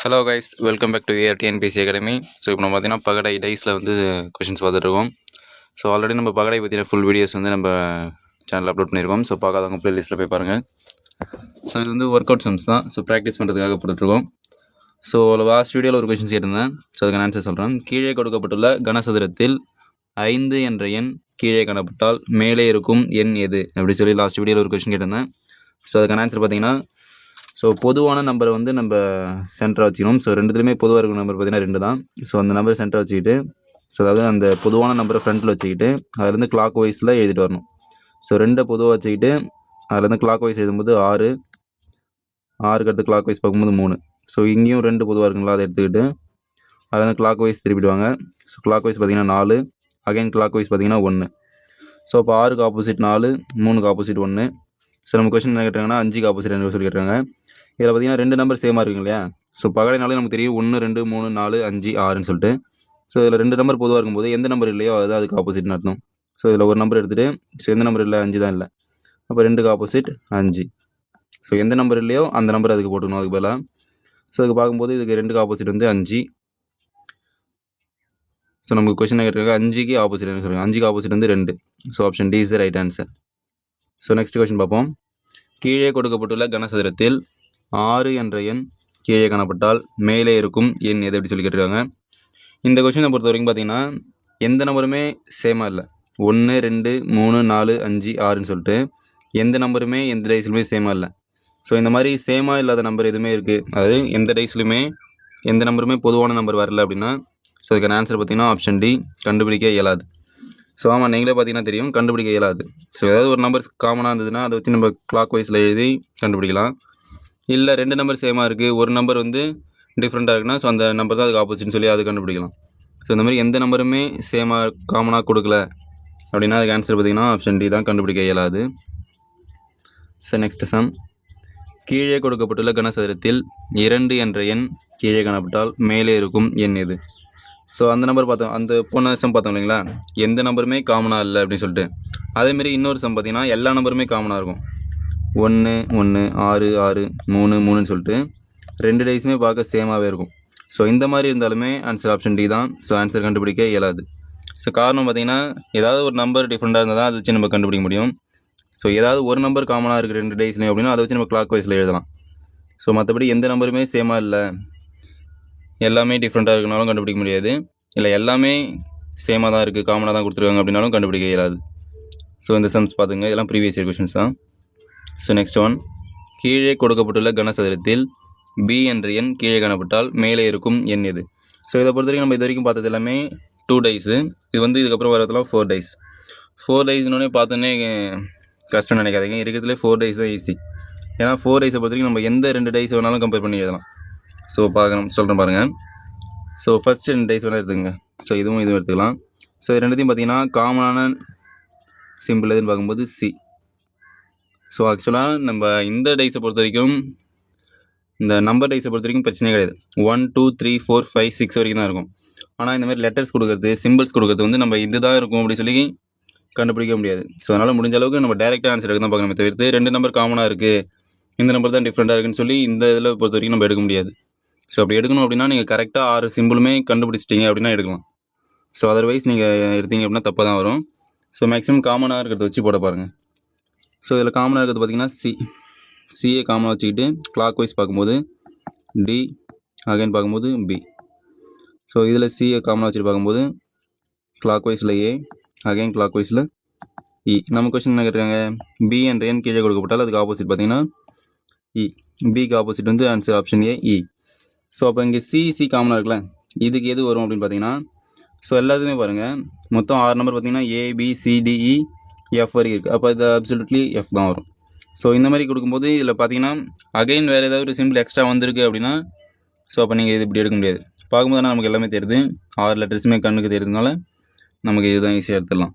Hello guys, welcome back to ARTNPC academy. So இப்போ நம்ம பார்த்தீங்கன்னா பகடை டைஸில் வந்து கொஷின்ஸ் பார்த்துட்ருக்கோம். ஸோ ஆல்ரெடி நம்ம பகடை பற்றின ஃபுல் வீடியோஸ் வந்து நம்ம சேனலில் அப்லோட் பண்ணியிருக்கோம். ஸோ பார்க்காதவங்க ப்ளேலிஸ்ட்டில் போய் பாருங்கள். ஸோ இது வந்து ஒர்க் அவுட் சம்ஸ் தான். ஸோ ப்ராக்டிஸ் பண்ணுறதுக்காக போட்டுட்ருக்கோம். ஸோ லாஸ்ட் வீடியோவில் ஒரு கொஷின்ஸ் கேட்டிருந்தேன். ஸோ அதுக்கு ஆன்சர் சொல்கிறேன். கீழே கொடுக்கப்பட்டுள்ள கனசதுரத்தில் 5 என்ற எண் கீழே காணப்பட்டால் மேலே இருக்கும் எண் எது அப்படி சொல்லி லாஸ்ட் வீடியோவில் ஒரு கொஷின் கேட்டிருந்தேன். ஸோ அதுக்கான ஆன்சர் பார்த்தீங்கன்னா, ஸோ பொதுவான நம்பரை வந்து நம்ம சென்டராக வச்சுக்கணும். ஸோ ரெண்டுத்துலேயுமே பொதுவாக இருக்கிற நம்பர் பார்த்திங்கன்னா 2 தான். ஸோ அந்த நம்பரை சென்டராக வச்சுக்கிட்டு, ஸோ அதாவது அந்த பொதுவான நம்பரை ஃப்ரண்ட்டில் வச்சுக்கிட்டு அதுலேருந்து கிளாக் வைஸில் எழுதிட்டு வரணும். ஸோ 2 பொதுவாக வச்சுக்கிட்டு அதுலேருந்து கிளாக் வைஸ் எழுதும்போது 6, 6க்கு அடுத்து கிளாக் வைஸ் பார்க்கும்போது 3. ஸோ இங்கேயும் 2 பொதுவாக இருக்குங்களா, அதை எடுத்துக்கிட்டு அதுலேருந்து கிளாக் வைஸ் திருப்பிடுவாங்க. ஸோ கிளாக் வைஸ் பார்த்திங்கன்னா 4, அகைன் கிளாக் வைஸ் பார்த்திங்கன்னா 1. ஸோ அப்போ 6க்கு ஆப்போசிட் 4, 3க்கு ஆப்போசிட் 1. ஸோ நம்ம கொஸ்டின் என்ன கேட்டாங்கன்னா 5க்கு ஆப்போசிட் என்ன சொல்லி கேட்டாங்க. இதில் பார்த்திங்கன்னா 2 நம்பர் சேமாக இருக்குங்க இல்லையா. ஸோ பகடைனாலே நமக்கு தெரியும் 1, 2, 3, 4, 5, 6ன்னு சொல்லிட்டு. ஸோ இதில் 2 நம்பர் பொதுவாக இருக்கும்போது எந்த நம்பர் இல்லையோ அதுதான் அதுக்கு ஆப்போசிட்னு அர்த்தம். ஸோ இதில் ஒரு நம்பர் எடுத்துகிட்டு, ஸோ எந்த நம்பர் இல்லை, 5 தான் இல்லை, அப்போ 2க்கு ஆப்போசிட் 5. ஸோ எந்த நம்பர் இல்லையோ அந்த நம்பர் அதுக்கு போட்டுக்கணும் அதுக்கு பதிலாக. ஸோ அதுக்கு பார்க்கும்போது இதுக்கு 2க்கு ஆப்போசிட் வந்து 5. ஸோ நமக்கு கொஸ்டின் கேட்டிருக்காங்க 5க்கு ஆப்போசிட் என்ன சொல்லுங்கள். 5க்கு ஆப்போசிட் வந்து 2. So option D is the right answer. So next question பார்ப்போம். கீழே கொடுக்கப்பட்டுள்ள கனசதுரத்தில் 6 என்ற எண் கீழே காணப்பட்டால் மேலே இருக்கும் எண் எது அப்படி சொல்லி கேட்டிருக்காங்க. இந்த கொஸ்டினை பொறுத்த வரைக்கும் பார்த்தீங்கன்னா எந்த நம்பருமே சேமாக இல்லை. 1, 2, 3, 4, 5, 6ன்னு சொல்லிட்டு எந்த நம்பருமே எந்த டைஸ்லுமே சேமாக இல்லை. ஸோ இந்த மாதிரி சேமாக இல்லாத நம்பர் எதுவுமே இருக்குது, அதாவது எந்த டைஸ்லுமே எந்த நம்பருமே பொதுவான நம்பர் வரல அப்படின்னா, ஸோ அதுக்கான ஆன்சர் பார்த்தீங்கன்னா ஆப்ஷன் டி, கண்டுபிடிக்க இயலாது. ஸோ ஆமாம், நீங்களே பார்த்தீங்கன்னா தெரியும், கண்டுபிடிக்க இயலாது. ஸோ ஏதாவது ஒரு நம்பர் காமனாக இருந்ததுன்னா அதை வச்சு நம்ம கிளாக் வைஸில் எழுதி கண்டுபிடிக்கலாம். இல்லை 2 நம்பர் சேமாக இருக்குது, ஒரு நம்பர் வந்து டிஃப்ரெண்ட்டாக இருக்குன்னா, ஸோ அந்த நம்பர் தான் அதுக்கு ஆப்போசிட்னு சொல்லி அது கண்டுபிடிக்கலாம். ஸோ இந்த மாதிரி எந்த நம்பருமே சேமாக காமனாக கொடுக்கல அப்படின்னா அதுக்கு ஆன்சர் பார்த்திங்கன்னா ஆப்ஷன் டி தான், கண்டுபிடிக்க இயலாது. So next sum. கீழே கொடுக்கப்பட்டுள்ள கனசதுரத்தில் 2 என்ற எண் கீழே காணப்பட்டால் மேலே இருக்கும் எண் எது. ஸோ அந்த நம்பர் பார்த்தோம், அந்த போன சம் பார்த்தோம் இல்லைங்களா, எந்த நம்பருமே காமனாக இல்லை அப்படின்னு சொல்லிட்டு. அதேமாரி இன்னொரு சம் பார்த்திங்கன்னா எல்லா நம்பருமே காமனாக இருக்கும். 1, 1, 6, 6, 3, 3ன்னு சொல்லிட்டு 2 டைஸுமே பார்க்க சேமாகவே இருக்கும். ஸோ இந்த மாதிரி இருந்தாலுமே ஆன்சர் ஆப்ஷன் டி தான். ஸோ ஆன்சர் கண்டுபிடிக்க இயலாது. ஸோ காரணம் பார்த்திங்கன்னா ஏதாவது ஒரு நம்பர் டிஃப்ரெண்ட்டாக இருந்தால் தான் அதை வச்சு நம்ம கண்டுபிடிக்க முடியும். ஸோ ஏதாவது ஒரு நம்பர் காமனாக இருக்குது 2 டைஸ்லையும் அப்படின்னா அதை வச்சு நம்ம கிளாக் வைஸில் எழுதலாம். ஸோ மற்றபடி எந்த நம்பருமே சேமாக இல்லை, எல்லாமே டிஃப்ரெண்ட்டாக இருக்குனாலும் கண்டுபிடிக்க முடியாது. இல்லை எல்லாமே சேமாக தான் இருக்குது, காமனாக தான் கொடுத்துருக்காங்க அப்படின்னாலும் கண்டுபிடிக்க இயலாது. ஸோ இந்த சம்ஸ் பார்த்துங்க, இதெல்லாம் ப்ரீவியஸ் இயர் கொஷின்ஸ் தான். So next one. கீழே கொடுக்கப்பட்டுள்ள கனசதுரத்தில் பி என்ற எண் கீழே காணப்பட்டால் மேலே இருக்கும் எண் எது. ஸோ இதை பொறுத்த வரைக்கும் நம்ம இது வரைக்கும் பார்த்தது எல்லாமே 2 டைஸு. இது வந்து இதுக்கப்புறம் வரதெல்லாம் 4 டைஸ். 4 டைஸ்னோடனே பார்த்தோன்னே கஷ்டம் நினைக்காதீங்க, இருக்கிறதுலே 4 டைஸ் தான் ஈஸி. ஏன்னா 4 டைஸை பொறுத்த வரைக்கும் நம்ம எந்த 2 டைஸ் வேணாலும் கம்பேர் பண்ணி எழுதலாம். ஸோ சொல்கிறேன் பாருங்கள். ஸோ ஃபஸ்ட்டு 2 டைஸ் வேணால் எடுத்துக்கங்க. ஸோ இதுவும் எடுத்துக்கலாம். ஸோ இது ரெண்டுத்தையும் பார்த்தீங்கன்னா காமனான சிம்பிள் எதுன்னு பார்க்கும்போது சி. ஸோ ஆக்சுவலாக நம்ம இந்த டைஸை பொறுத்த வரைக்கும், இந்த நம்பர் டைஸை பொறுத்த வரைக்கும் பிரச்சனையே கிடையாது. 1, 2, 3, 4, 5, 6 வரைக்கும் தான் இருக்கும். ஆனால் இந்த மாதிரி லெட்டர்ஸ் கொடுக்குறது, சிம்பிள்ஸ் கொடுக்குறது வந்து நம்ம இது தான் இருக்கும் அப்படி சொல்லி கண்டுபிடிக்க முடியாது. ஸோ அதனால் முடிஞ்ச அளவுக்கு நம்ம டேரெக்டாக ஆன்சர் எடுக்க தான் பார்க்கணும், தவிர்த்து 2 நம்பர் காமனாக இருக்குது, இந்த நம்பர் தான் டிஃப்ரெண்ட்டாக இருக்குன்னு சொல்லி இந்த இதில் பொறுத்த வரைக்கும் நம்ம எடுக்க முடியாது. ஸோ அப்படி எடுக்கணும் அப்படின்னா நீங்கள் கரெக்டாக 6 சிம்பிளுமே கண்டுபிடிச்சிட்டிங்க அப்படின்னா எடுக்கலாம். ஸோ அதர்வைஸ் நீங்கள் எடுத்தீங்க அப்படின்னா தப்பாக தான் வரும். ஸோ மேக்ஸிமம் காமனாக இருக்கிறத வச்சு போட பாருங்கள். ஸோ இதில் காமனாக இருக்கிறது பார்த்திங்கன்னா சிஏ காமனாக வச்சுக்கிட்டு கிளாக் வைஸ் பார்க்கும்போது டி, அகைன் பார்க்கும்போது பி. ஸோ இதில் சிஏ காமனாக வச்சுட்டு பார்க்கும்போது கிளாக் வைஸில் ஏ, அகைன் கிளாக் வைஸில் இ. நம்ம கொஸ்டின் என்ன கேட்டிருக்காங்க, பி என்ற எண் கீழே கொடுக்கப்பட்டால் அதுக்கு ஆப்போசிட் பார்த்திங்கன்னா இ. பிக்கு ஆப்போசிட் வந்து answer option A, E. So அப்போ இங்கே சி காமனாக இருக்குல்ல, இதுக்கு எது வரும் அப்படின்னு பார்த்தீங்கன்னா, ஸோ எல்லாத்துமே பாருங்கள் மொத்தம் 6 நம்பர் பார்த்திங்கன்னா ABCDE F வரைக்கும் இருக்குது. அப்போ இது அப்சல்யூட்லி F தான் வரும். ஸோ இந்த மாதிரி கொடுக்கும்போது இதில் பார்த்தீங்கன்னா அகைன் வேறு ஏதாவது ஒரு சிம்பிள் எக்ஸ்ட்ரா வந்திருக்கு அப்படின்னா, ஸோ அப்போ நீங்கள் இது இப்படி எடுக்க முடியாது. பார்க்கும்போது நமக்கு எல்லாமே தெரியுது, 6 லெட்டர்ஸுமே கண்ணுக்கு தெரியுதுனால நமக்கு இதுதான் ஈஸியாக எடுத்துடலாம்.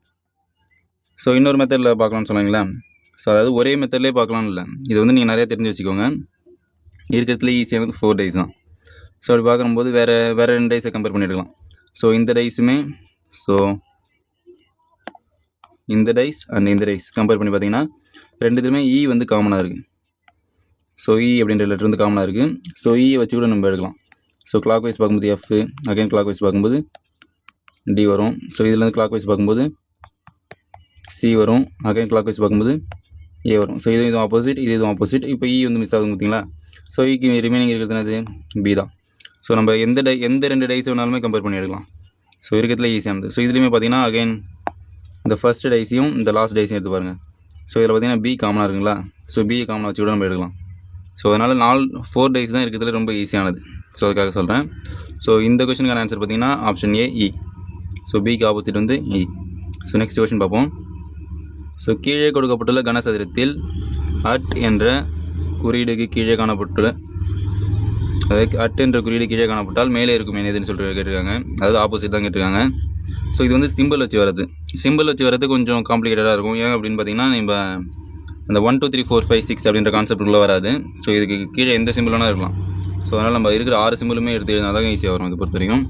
ஸோ இன்னொரு மெத்தடில் பார்க்கலாம்னு சொன்னாங்களா. ஸோ அதாவது ஒரே மெத்தட்லேயே பார்க்கலாம்னு இல்லை, இது வந்து நீங்கள் நிறையா தெரிஞ்சு வச்சுக்கோங்க. இருக்கிறதுல ஈஸியாக வந்து 4 டைஸ் தான். ஸோ அப்படி பார்க்கும்போது வேறு 2 டைஸை கம்பேர் பண்ணி எடுக்கலாம். ஸோ இந்த டைஸுமே, ஸோ இந்த டைஸ் அண்ட் இந்த டைஸ் கம்பேர் பண்ணி பார்த்தீங்கன்னா 2 இ வந்து காமனாக இருக்குது. ஸோ இ அப்படின்ற லெட்டர் வந்து காமனாக இருக்குது. ஸோ இயை வச்சு கூட நம்ம எடுக்கலாம். ஸோ கிளாக் வைஸ் பார்க்கும்போது எஃப், அகைன் கிளாக் வைஸ் பார்க்கும்போது டி வரும். ஸோ இதுலேருந்து கிளாக் வைஸ் பார்க்கும்போது சி வரும், அகைன் கிளாக் வைஸ் பார்க்கும்போது ஏ வரும். ஸோ இது ஆப்போசிட், இது ஆப்போசிட். இப்போ இ வந்து மிஸ் ஆகுது பார்த்தீங்களா? ஸோ இக்கு ரிமைனிங் இருக்கிறது என்னது? பி தான். ஸோ நம்ம எந்த ரெண்டு டைஸ் வேணாலுமே கம்பேர் பண்ணி எடுக்கலாம். ஸோ இருக்கிறதுல ஈஸியானது. ஸோ இதுலேயுமே பார்த்தீங்கன்னா அகைன் இந்த ஃபர்ஸ்ட் டைஸையும் இந்த லாஸ்ட் டைஸையும் எடுத்து பாருங்கள். ஸோ இதில் பார்த்தீங்கன்னா பி காமனாக இருக்குங்களா? ஸோ பியை காமனாக வச்சு கூட நம்ம எடுக்கலாம். ஸோ அதனால் 4 டைஸ் தான் இருக்கிறதுல ரொம்ப ஈஸியானது. ஸோ அதுக்காக சொல்கிறேன். ஸோ இந்த கொஷனுக்கான ஆன்சர் பார்த்தீங்கன்னா ஆப்ஷன் ஏ, இ. ஸோ பிக்கு ஆப்போசிட் வந்து இ. ஸோ நெக்ஸ்ட் கொஷின் பார்ப்போம். ஸோ கீழே கொடுக்கப்பட்டுள்ள கனசதுரத்தில் அட் என்ற குறியீடுக்கு கீழே காணப்பட்டுள்ள, அதாவது அட் என்ற குறியீடு கீழே காணப்பட்டால் மேலே இருக்கும் என்னதுன்னு சொல்லிட்டு கேட்டிருக்காங்க. அதாவது ஆப்போசிட் தான் கேட்டிருக்காங்க. ஸோ இது வந்து சிம்பிள் வச்சு வரது. சிம்பிள் வச்சு வரது கொஞ்சம் காம்ப்ளிகேட்டடாக இருக்கும். ஏன் அப்படின்னு பார்த்தீங்கன்னா நம்ம அந்த 1 2 3 4 5 6 அப்படின்ற கான்செப்ட்டுக்குள்ளே வராது. ஸோ இதுக்கு கீழே எந்த சிம்பிள் வேணால் இருக்கலாம். ஸோ அதனால் நம்ம இருக்கிற 6 சிம்பிளுமே எடுத்து எழுதினா தான் ஈஸியாக வரும் அதை பொறுத்த வரைக்கும்.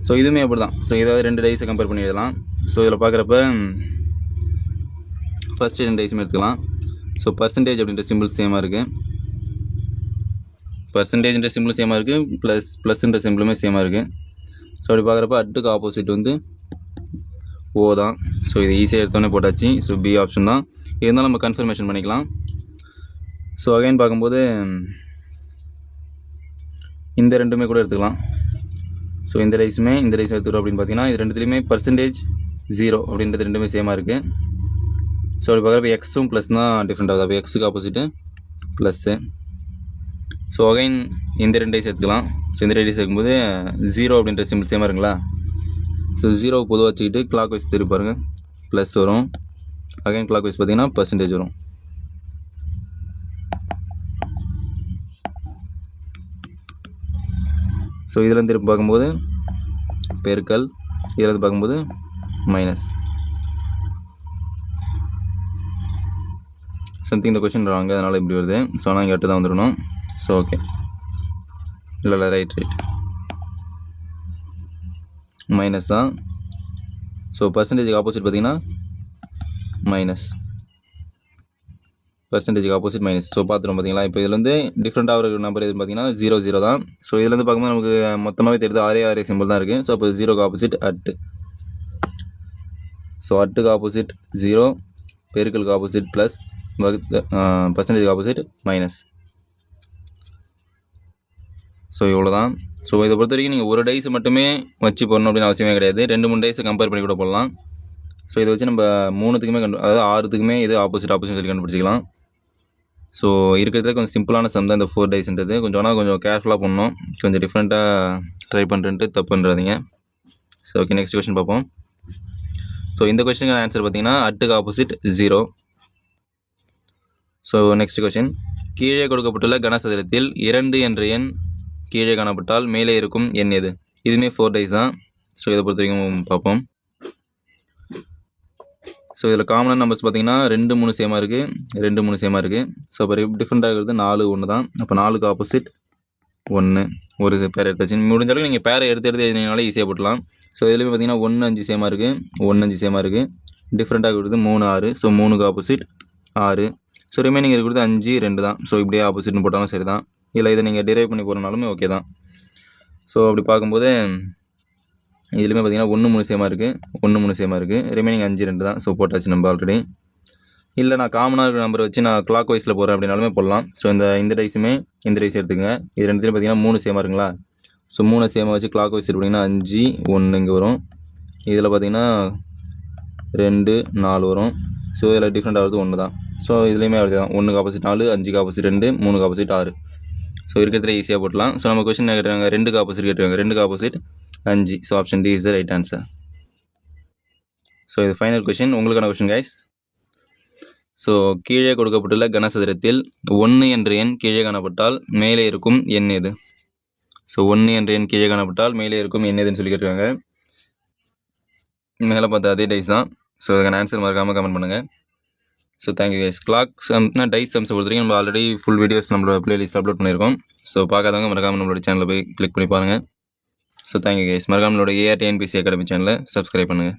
ஸோ இதுவுமே அப்படி தான். ஸோ ஏதாவது 2 டைஸை கம்பேர் பண்ணி எழுதலாம். ஸோ இதில் பார்க்குறப்ப ஃபஸ்ட்டு 2 டைஸுமே எடுத்துக்கலாம். ஸோ பர்சன்டேஜ் அப்படின்ற சிம்பிள் சேமாக இருக்குது, பர்சன்டேஜ்ன்ற சிம்பிளும் சேமாக இருக்குது, ப்ளஸ்ன்ற சிம்பிளுமே சேமாக இருக்குது. ஸோ அப்படி பார்க்குறப்ப அட்டுக்கு ஆப்போசிட் வந்து ஓ தான். ஸோ இது ஈஸியாக எடுத்தோடனே போட்டாச்சு. ஸோ பி ஆப்ஷன் தான். இருந்தாலும் நம்ம கன்ஃபர்மேஷன் பண்ணிக்கலாம். ஸோ அகைன் பார்க்கும்போது இந்த ரெண்டுமே கூட எடுத்துக்கலாம். ஸோ இந்த டைஸுமே எடுத்துக்கிறோம் அப்படின்னு பார்த்தீங்கன்னா இது ரெண்டுத்துலேயுமே பர்சன்டேஜ் 0 அப்படின்றது ரெண்டுமே சேமாக இருக்குது. ஸோ அப்படி பார்க்குறப்ப எக்ஸும் ப்ளஸ் தான் டிஃப்ரெண்ட் ஆகுது. அப்போ எக்ஸுக்கு ஆப்போசிட்டு ப்ளஸ்ஸு. ஸோ அகைன் இந்த 2 டைஸ் எடுத்துக்கலாம். ஸோ இந்த 2 டைஸ் எடுக்கும்போது 0 அப்படின்ற சிம்பிள் சேமாக இருக்குங்களா? ஸோ 0 பொதுவாக வச்சுக்கிட்டு கிளாக் வைஸ் திருப்பி பாருங்கள், ப்ளஸ் வரும். அகைன் கிளாக் வைஸ் பார்த்தீங்கன்னா பர்சன்டேஜ் வரும். ஸோ இதில் திருப்பி பார்க்கும்போது பெருக்கல், இதில் பார்க்கும்போது மைனஸ். சம்திங் இந்த கொஷின் வாங்க, அதனால் இப்படி வருது. ஸோ ஆனால் இங்கே 8 தான் வந்துடணும். ஸோ ஓகே, இல்லை ரைட் மைனஸ் தான். ஸோ பர்சன்டேஜுக்கு ஆப்போசிட் பார்த்தீங்கன்னா மைனஸ், பர்சன்டேஜுக்கு ஆப்போசிட் மைனஸ். ஸோ பார்த்துருவோம் பார்த்தீங்களா? இப்போ இதில் வந்து டிஃப்ரெண்ட்டாக ஒரு நம்பர் எதுன்னு பார்த்தீங்கன்னா 0 0 தான். ஸோ இதுலேருந்து பார்க்கும்போது நமக்கு மொத்தமாகவே தெரியுது 6 சிம்பிள் தான் இருக்குது. ஸோ அப்போ 0க்கு ஆப்போசிட் அட்டு. ஸோ அட்டுக்கு ஆப்போசிட் 0, பெருக்கலுக்கு ஆப்போசிட் ப்ளஸ், பர்சன்டேஜுக்கு ஆப்போசிட் மைனஸ். ஸோ இவ்வளோ தான். ஸோ இதை பொறுத்த வரைக்கும் நீங்கள் ஒரு டைஸ் மட்டுமே வச்சு போடணும் அப்படின்னு அவசியமே கிடையாது. 2 3 டைஸை கம்பேர் பண்ணி கூட போடலாம். ஸோ இதை வச்சு நம்ம 3த்துக்குமே அதாவது 6த்துக்குமே இது ஆப்போசிட் சொல்லி கண்டுபிடிச்சிக்கலாம். ஸோ இருக்கிறதுல கொஞ்சம் சிம்பிளான சம் தான் இந்த 4 டைஸ்ன்றது. ஆனால் கொஞ்சம் கேர்ஃபுல்லாக பண்ணணும். கொஞ்சம் டிஃப்ரெண்ட்டாக ட்ரை பண்ணுறேன்ட்டு தப்பு பண்ணுறாதீங்க. ஸோ ஓகே, நெக்ஸ்ட் கொஸ்டின் பார்ப்போம். ஸோ இந்த கொஸ்டினுக்கான ஆன்சர் பார்த்தீங்கன்னா அட்டுக்கு ஆப்போசிட் 0. ஸோ நெக்ஸ்ட் கொஸ்டின், கீழே கொடுக்கப்பட்டுள்ள கனசதுரத்தில் 2 என்ற எண் கீழே காணப்பட்டால் மேலே இருக்கும் எண் எது? இதுவுமே 4 டைஸ் தான். ஸோ இதை பொறுத்த வரைக்கும் பார்ப்போம். ஸோ இதில் காமனான நம்பர்ஸ் பார்த்தீங்கன்னா 2 3 சேமாக இருக்குது, 2 3 சேமாக இருக்குது. ஸோ அப்போ டிஃப்ரெண்ட்டாக இருக்கிறது 4 1 தான். அப்போ 4க்கு ஆப்போசிட் 1, ஒரு பேர் எடுத்தாச்சு. முடிஞ்சாலும் நீங்கள் பேரை எடுத்து எழுதினாலே ஈஸியாக போட்டலாம். ஸோ இதுலேயுமே பார்த்தீங்கன்னா 1 5 சேமாக இருக்குது, 1 5 சேமாக இருக்குது. டிஃப்ரெண்ட்டாக இருக்கிறது 3 6. ஸோ 3க்கு ஆப்போசிட் 6. ஸோ ரிமைனிங் இருக்கிறது 5 2 தான். ஸோ இப்படியே ஆப்போசிட்னு போட்டாலும் சரி தான். இல்லை இதை நீங்கள் டிரைவ் பண்ணி போகிறனாலுமே ஓகே தான். ஸோ அப்படி பார்க்கும்போது இதுலேயுமே பார்த்தீங்கன்னா 1 3 சேமாக இருக்குது, 1 3 சேமாக இருக்குது. ரிமைனிங் 5 2 தான். ஸோ போட்டாச்சு நம்ம ஆல்ரெடி. இல்லை நான் காமனாக இருக்கிற நம்பர் வச்சு நான் கிளாக் வைஸில் போகிறேன் அப்படின்னாலுமே போடலாம். ஸோ இந்த டைஸுமே இந்த டைஸ் எடுத்துங்க. இது ரெண்டுத்தையும் பார்த்தீங்கன்னா 3 சேமாக இருக்குங்களா? ஸோ 3 சேமாக வச்சு கிளாக் வைஸ் எடுத்திங்கன்னா 5 1 இங்கே வரும். இதில் பார்த்தீங்கன்னா 2 4 வரும். ஸோ இதில் டிஃப்ரெண்ட் ஆகிறது 1 தான். ஸோ இதுலேயுமே அப்படி தான். 1க்கு ஆப்போசிட் 4, 5க்கு ஆப்போசிட் 2, 3க்கு ஆப்போசிட் 6. ஸோ இருக்கிறதுல ஈஸியாக போட்டலாம். ஸோ நம்ம கொஸ்டின் கேட்டுருக்காங்க 2க்கு ஆப்போசிட் கேட்டுருக்காங்க, 2க்கு opposite 5. So option D is the right answer. So இது ஃபைனல் கொஸ்டின், உங்களுக்கான கொஸ்டின் கைஸ். ஸோ கீழே கொடுக்கப்பட்டுள்ள கனசதுரத்தில் 1 என்ற எண் கீழே காணப்பட்டால் மேலே இருக்கும் எண் எது? ஸோ 1 என்ற எண் கீழே காணப்பட்டால் மேலே இருக்கும் எண் எதுன்னு சொல்லி கேட்டிருக்காங்க. மேலே பார்த்தா அதே டைஸ் தான். ஸோ அதுக்கான ஆன்சர் மறக்காமல் கமெண்ட் பண்ணுங்கள். So thank you guys. கிளாக் சம்னா டைஸ் சம்ஸை பொறுத்த வரைக்கும் நம்ம ஆல்ரெடி ஃபுல் வீடியோஸ் நம்மளோட பிளேலிஸ்ட் அப்லோட் பண்ணியிருக்கோம். ஸோ பார்க்காதவங்க மறக்காமல் நம்மளோட சேனலில் போய் கிளிக் பண்ணி பாருங்கள். So thank you guys. மறக்காமல் நம்மளோட ARTNPC அகாடமி சேனலை சப்ஸ்கிரைப் பண்ணுங்கள்.